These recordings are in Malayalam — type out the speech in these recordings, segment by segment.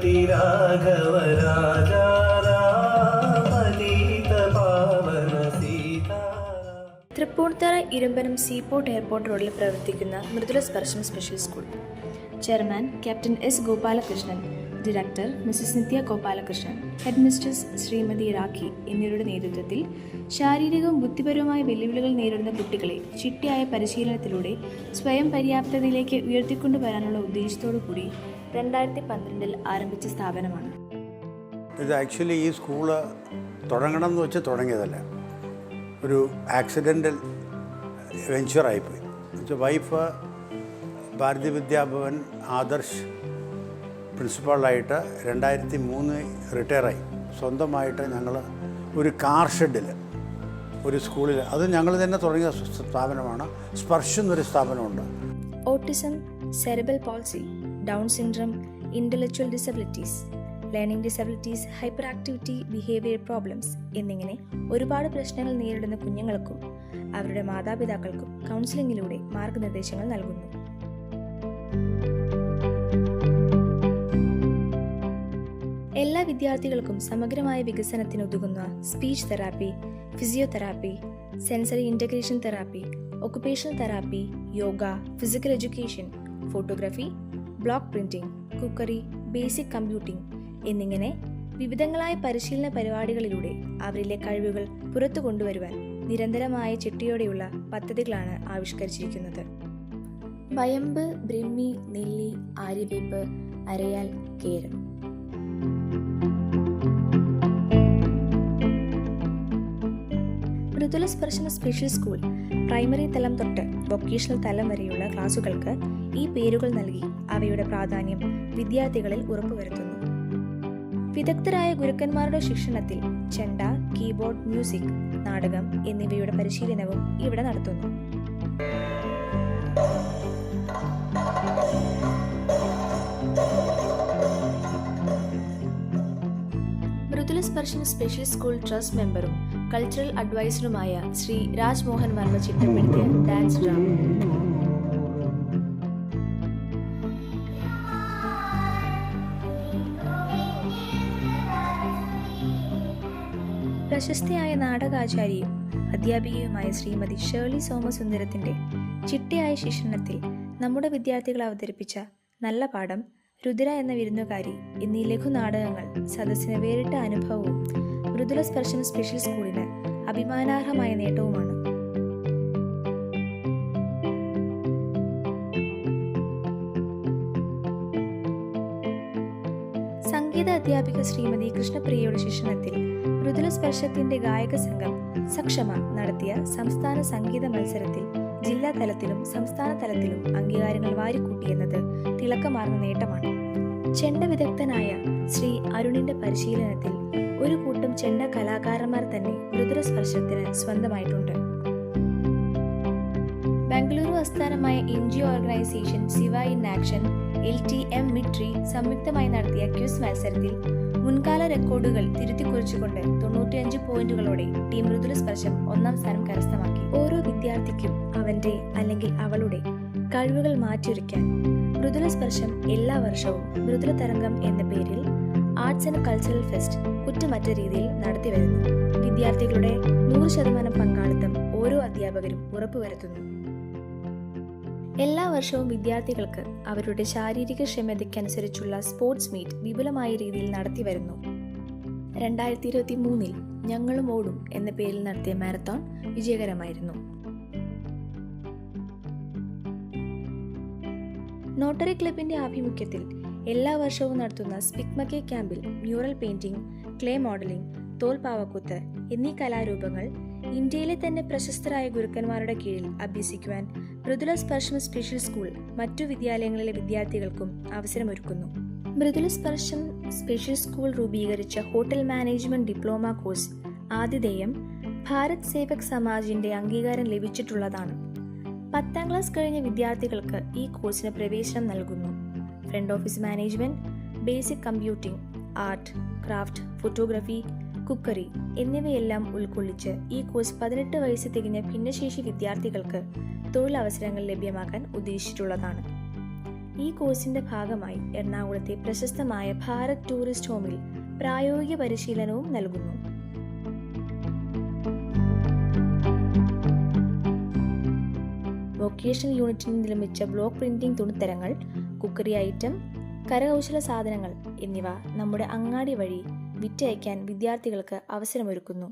श्रीमती राघव राजा रामतीत पावन सीता. തൃപ്പൂണിത്തുറ ഇരുമ്പനം സീപോർട്ട് എയർപോർട്ട് റോഡിൽ പ്രവർത്തിക്കുന്ന Mrudula Sparsham special school. Chairman captain S Gopalakrishnan, director Mrs Nithya Gopalakrishnan, head mistress Srimathi Rakhi എന്നിവരുടെ നേതൃത്വത്തിൽ ശാരീരികവും ബുദ്ധിപരവുമായ വെല്ലുവിളികൾ നേരിടുന്ന കുട്ടികളെ ചിട്ടയായ പരിശീലനത്തിലൂടെ സ്വയം പര്യാപ്തതയിലേക്ക് ഉയർത്തിക്കൊണ്ടുവരാനുള്ള ഉദ്ദേശത്തോടു കൂടി 2012 ആരംഭിച്ച സ്ഥാപനമാണ്. ഇത് ആക്ച്വലി ഈ സ്കൂള് തുടങ്ങണം എന്ന് വെച്ച് തുടങ്ങിയതല്ല, ഒരു ആക്സിഡൻ്റൽ വെഞ്ചറായിപ്പോയി. വൈഫ് ഭാരതീയ വിദ്യാഭവൻ ആദർശ് പ്രിൻസിപ്പാളായിട്ട് 2003 റിട്ടയറായി. സ്വന്തമായിട്ട് ഞങ്ങൾ ഒരു കാർ ഷെഡിൽ ഒരു സ്കൂളിൽ, അത് ഞങ്ങൾ തന്നെ തുടങ്ങിയ സ്ഥാപനമാണ്. സ്പർശ് എന്നൊരു സ്ഥാപനമുണ്ട്. Autism, cerebral palsy, Down syndrome, intellectual disabilities, learning disabilities, hyperactivity, behaviour problems എന്നിങ്ങനെ ഒരുപാട് പ്രശ്നങ്ങൾ നേരിടുന്ന കുഞ്ഞുങ്ങൾക്കും അവരുടെ മാതാപിതാക്കൾക്കും കൗൺസിലിങ്ങിലൂടെ മാർഗനിർദ്ദേശങ്ങൾ നൽകുന്നു. എല്ലാ വിദ്യാർത്ഥികൾക്കും സമഗ്രമായ വികസനത്തിന് ഉതകുന്ന speech therapy, physiotherapy, sensory integration therapy, occupational therapy, yoga, physical education, photography, block printing, cookery, basic computing എന്നിങ്ങനെ വിവിധങ്ങളായ പരിശീലന പരിപാടികളിലൂടെ അവരിലെ കഴിവുകൾ പുറത്തു കൊണ്ടുവരുവാൻ നിരന്തരമായ ചിട്ടയോടെയുള്ള പദ്ധതികളാണ് ആവിഷ്കരിച്ചിരിക്കുന്നത്. വയമ്പ്, ബ്രിമ്മി, നെല്ലി, ആര്യവേപ്പ്, അരയാൽ, കേരം. മൃദുല സ്പർശന സ്പെഷ്യൽ സ്കൂൾ പ്രൈമറി തലം തൊട്ട് വൊക്കേഷണൽ തലം വരെയുള്ള ക്ലാസുകൾക്ക് ഈ പേരുകൾ നൽകി അവയുടെ പ്രാധാന്യം വിദ്യാർത്ഥികളിൽ ഉറപ്പുവരുത്തുന്നു. വിദഗ്ധരായ ഗുരുക്കന്മാരുടെ ശിക്ഷണത്തിൽ ചെണ്ട, കീബോർഡ്, മ്യൂസിക്, നാടകം എന്നിവയുടെ പരിശീലനവും ഇവിടെ നടത്തുന്നു. മൃദുല സ്പർശന സ്പെഷ്യൽ സ്കൂൾ ട്രസ്റ്റ് മെമ്പറും കൾച്ചറൽ അഡ്വൈസറുമായ ശ്രീ രാജ്മോഹൻ വർമ്മ ചിട്ടപ്പെടുത്തിയ ഡാൻസ് ഡ്രാമ. പ്രശസ്തയായ നാടകാചാര്യയും അധ്യാപികയുമായ ശ്രീമതി ഷേർലി സോമസുന്ദരത്തിന്റെ ചിട്ടയായ ശിക്ഷണത്തിൽ നമ്മുടെ വിദ്യാർത്ഥികൾ അവതരിപ്പിച്ച നല്ല പാഠം, രുദ്ര എന്ന വിരുന്നുകാരി എന്നീ ലഘുനാടകങ്ങൾ സദസ്സിന് വേറിട്ട അനുഭവവും മൃദുല സ്പർശം സ്പെഷ്യൽ സ്കൂളിന് അഭിമാനാർഹമായ നേട്ടവുമാണ്. സംഗീത അധ്യാപിക ശ്രീമതി കൃഷ്ണപ്രിയയുടെ ശിക്ഷണത്തിൽ മൃദുല സ്പർശത്തിന്റെ ഗായക സംഘം സക്ഷമ നടത്തിയ സംസ്ഥാന സംഗീത മത്സരത്തിൽ ജില്ലാ തലത്തിലും സംസ്ഥാന തലത്തിലും അംഗീകാരങ്ങൾ വാരിക്കൂട്ടിയെന്നത് തിളക്കമാർന്ന നേട്ടമാണ്. ചെണ്ട വിദഗ്ധനായ ശ്രീ അരുണിന്റെ പരിശീലനത്തിൽ ഒരു കൂട്ടം ചെണ്ട കലാകാരന്മാർ തന്നെ മൃദുല സ്പർശത്തിന് സ്വന്തമായിട്ടുണ്ട്. ബംഗളൂരു ആസ്ഥാനമായ NGO organisation Shiva in action LTM മിട്രി സംയുക്തമായി നടത്തിയ ക്വിസ് മത്സരത്തിൽ മുൻകാല റെക്കോർഡുകൾ തിരുത്തിക്കുറിച്ചുകൊണ്ട് 95 പോയിന്റുകളോടെ ടീം മൃദുല സ്പർശം 1ാം സ്ഥാനം കരസ്ഥമാക്കി. ഓരോ വിദ്യാർത്ഥിക്കും അവന്റെ അല്ലെങ്കിൽ അവളുടെ കഴിവുകൾ മാറ്റിയൊരുക്കാൻ മൃദുല സ്പർശം എല്ലാ വർഷവും മൃദുല തരംഗം എന്ന പേരിൽ ആർട്സ് ആൻഡ് കൾച്ചറൽ ഫെസ്റ്റ് കുറ്റമറ്റ രീതിയിൽ നടത്തിവരുന്നു. വിദ്യാർത്ഥികളുടെ 100% പങ്കാളിത്തം ഓരോ അധ്യാപകരും ഉറപ്പുവരുത്തുന്നു. എല്ലാ വർഷവും വിദ്യാർത്ഥികൾക്ക് അവരുടെ ശാരീരിക ക്ഷമതയ്ക്കനുസരിച്ചുള്ള സ്പോർട്സ് മീറ്റ് വിപുലമായ രീതിയിൽ നടത്തിവരുന്നു. 2023 ഞങ്ങളും ഓടും എന്ന പേരിൽ നടത്തിയ മാരത്തോൺ വിജയകരമായിരുന്നു. നോട്ടറി ക്ലബിന്റെ ആഭിമുഖ്യത്തിൽ എല്ലാ വർഷവും നടത്തുന്ന സ്പിക്മകെ ക്യാമ്പിൽ മ്യൂറൽ പെയിന്റിംഗ്, ക്ലേ മോഡലിംഗ്, തോൽപാവക്കൂത്ത് എന്നീ കലാരൂപങ്ങൾ ഇന്ത്യയിലെ തന്നെ പ്രശസ്തരായ ഗുരുക്കന്മാരുടെ കീഴിൽ അഭ്യസിക്കുവാൻ മൃദുല സ്പർശം സ്പെഷ്യൽ സ്കൂൾ മറ്റു വിദ്യാലയങ്ങളിലെ വിദ്യാർത്ഥികൾക്കും അവസരമൊരുക്കുന്നു. മൃദുല സ്പർശം സ്പെഷ്യൽ സ്കൂൾ രൂപീകരിച്ച ഹോട്ടൽ മാനേജ്മെന്റ് ഡിപ്ലോമ കോഴ്സ് ആതിഥേയം ഭാരത് സേവക് സമാജിന്റെ അംഗീകാരം ലഭിച്ചിട്ടുള്ളതാണ്. 10ാം ക്ലാസ് കഴിഞ്ഞ വിദ്യാർത്ഥികൾക്ക് ഈ കോഴ്സിന് പ്രവേശനം നൽകുന്നു. Front office management, basic computing, art, craft, photography, cookery എന്നിവയെല്ലാം ഉൾക്കൊള്ളിച്ച് ഈ കോഴ്സ് 18 വയസ്സ് തികഞ്ഞ ഭിന്നശേഷി വിദ്യാർത്ഥികൾക്ക് തൊഴിലവസരങ്ങൾ ലഭ്യമാക്കാൻ ഉദ്ദേശിച്ചിട്ടുള്ളതാണ്. ഈ കോഴ്സിന്റെ ഭാഗമായി എറണാകുളത്തെ പ്രശസ്തമായ ഭാരത് ടൂറിസ്റ്റ് ഹോമിൽ പ്രായോഗിക പരിശീലനവും നൽകുന്നു. വൊക്കേഷണൽ യൂണിറ്റിന് നിർമ്മിച്ച ബ്ലോക്ക് പ്രിന്റിംഗ് തുണിത്തരങ്ങൾ, കുക്കറി ഐറ്റം, കരകൗശല സാധനങ്ങൾ എന്നിവ നമ്മുടെ അങ്ങാടി വഴി വിറ്റയക്കാൻ വിദ്യാർത്ഥികൾക്ക് അവസരമൊരുക്കുന്നു.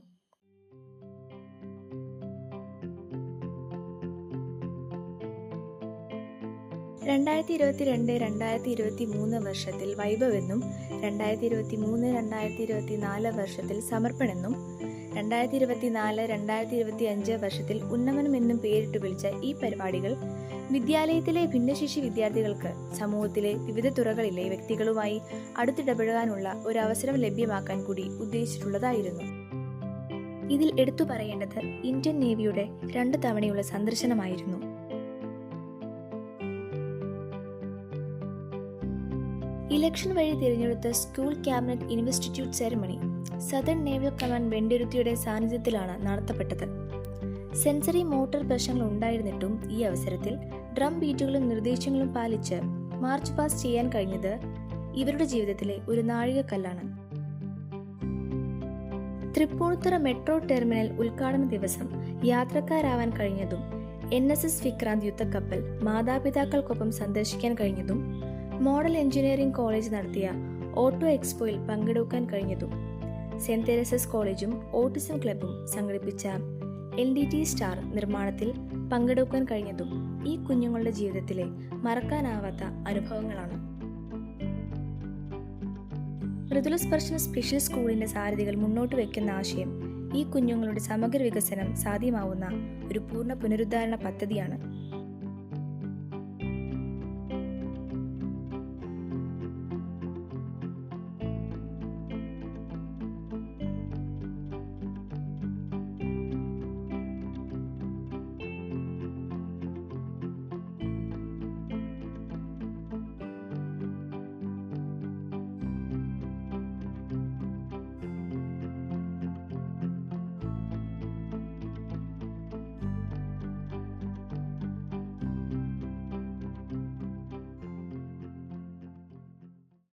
രണ്ടായിരത്തി 2022-2023 വർഷത്തിൽ വൈഭവ് എന്നും 2023-2024 വർഷത്തിൽ സമർപ്പൺ എന്നും 2024-2025 വർഷത്തിൽ ഉന്നമനം എന്നും പേരിട്ട് വിളിച്ച ഈ പരിപാടികൾ വിദ്യാലയത്തിലെ ഭിന്നശേഷി വിദ്യാർത്ഥികൾക്ക് സമൂഹത്തിലെ വിവിധ തുറകളിലെ വ്യക്തികളുമായി അടുത്തിടപഴകാനുള്ള ഒരു അവസരം ലഭ്യമാക്കാൻ കൂടി ഉദ്ദേശിച്ചിട്ടുള്ളതായിരുന്നു. ഇതിൽ എടുത്തു പറയേണ്ടത് ഇന്ത്യൻ നേവിയുടെ 2 തവണയുള്ള സന്ദർശനമായിരുന്നു. ഇലക്ഷൻ വഴി തിരഞ്ഞെടുത്ത school cabinet investiture ceremony southern naval command വെണ്ടിരുത്തിയുടെ സാന്നിധ്യത്തിലാണ് നടത്തപ്പെട്ടത്. സെൻസറി മോട്ടോർ പ്രശ്നങ്ങൾ ഉണ്ടായിരുന്നിട്ടും ഈ അവസരത്തിൽ ഡ്രം ബീറ്റുകളും നിർദ്ദേശങ്ങളും പാലിച്ച് മാർച്ച് പാസ് ചെയ്യാൻ കഴിഞ്ഞത് ഇവരുടെ ജീവിതത്തിലെ ഒരു നാഴികക്കല്ലാണ്. തൃപ്പൂണിത്തുറ മെട്രോ ടെർമിനൽ ഉദ്ഘാടന ദിവസം യാത്രക്കാരാവാൻ കഴിഞ്ഞതും NSS വിക്രാന്ത് യുദ്ധക്കപ്പൽ മാതാപിതാക്കൾക്കൊപ്പം സന്ദർശിക്കാൻ കഴിഞ്ഞതും മോഡൽ എഞ്ചിനീയറിംഗ് കോളേജ് നടത്തിയ ഓട്ടോ എക്സ്പോയിൽ പങ്കെടുക്കാൻ കഴിഞ്ഞതും സെന്റ് തെരേസസ് കോളേജും ഓട്ടിസം ക്ലബും സംഘടിപ്പിച്ച LDT സ്റ്റാർ നിർമ്മാണത്തിൽ പങ്കെടുക്കാൻ കഴിഞ്ഞതും ഈ കുഞ്ഞുങ്ങളുടെ ജീവിതത്തിലെ മറക്കാനാവാത്ത അനുഭവങ്ങളാണ്. മൃദുല സ്പർശന സ്പെഷ്യൽ സ്കൂളിന്റെ സാരഥികൾ മുന്നോട്ട് വയ്ക്കുന്ന ആശയം ഈ കുഞ്ഞുങ്ങളുടെ സമഗ്ര വികസനം സാധ്യമാവുന്ന ഒരു പൂർണ്ണ പുനരുദ്ധാരണ പദ്ധതിയാണ്.